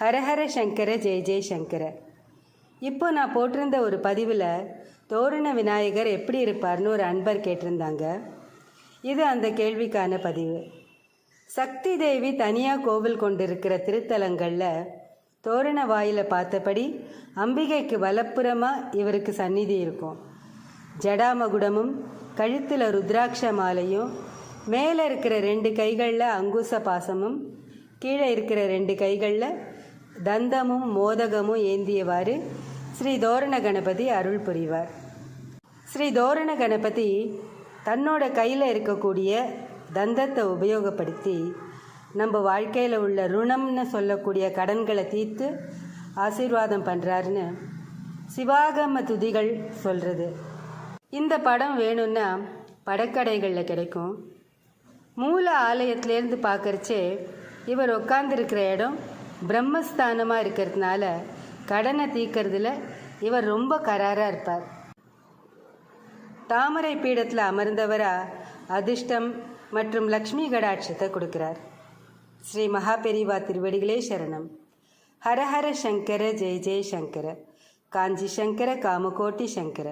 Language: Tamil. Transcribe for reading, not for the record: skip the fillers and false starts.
ஹரஹர சங்கர ஜெய ஜெய சங்கர. இப்போ நான் போட்டிருந்த ஒரு பதிவில் தோரண விநாயகர் எப்படி இருப்பார்னு ஒரு அன்பர் கேட்டிருந்தாங்க. இது அந்த கேள்விக்கான பதிவு. சக்தி தேவி தனியாக கோவில் கொண்டிருக்கிற திருத்தலங்களில் தோரண வாயில் பார்த்தபடி அம்பிகைக்கு வலப்புறமாக இவருக்கு சந்நிதி இருக்கும். ஜடாமகுடமும் கழுத்தில் ருத்ராட்ச மாலையும், மேலே இருக்கிற 2 கைகளில் அங்குச பாசமும், கீழே இருக்கிற 2 கைகளில் தந்தமும் மோதகமும் ஏந்தியவாறு ஸ்ரீ தோரண கணபதி அருள் புரிவார். ஸ்ரீ தோரண கணபதி தன்னோட கையில் இருக்கக்கூடிய தந்தத்தை உபயோகப்படுத்தி நம்ம வாழ்க்கையில் உள்ள ருணம்னு சொல்லக்கூடிய கடன்களை தீர்த்து ஆசீர்வாதம் பண்ணுறாருன்னு சிவாகம துதிகள் சொல்கிறது. இந்த படம் வேணும்னா படக்கடைகளில் கிடைக்கும். மூல ஆலயத்திலேருந்து பார்க்குறச்சே இவர் உட்கார்ந்துருக்கிற இடம் பிரம்மஸ்தானமாக இருக்கிறதுனால கடனை தீர்க்கறதுல இவர் ரொம்ப கராராக இருப்பார். தாமரை பீடத்தில் அமர்ந்தவராக அதிர்ஷ்டம் மற்றும் லக்ஷ்மி கடாட்சத்தை கொடுக்கிறார். ஸ்ரீ மகாபெரிவா திருவடிகளே சரணம். ஹரஹர சங்கர ஜெய ஜெய சங்கர. காஞ்சி சங்கர காமகோட்டி சங்கர.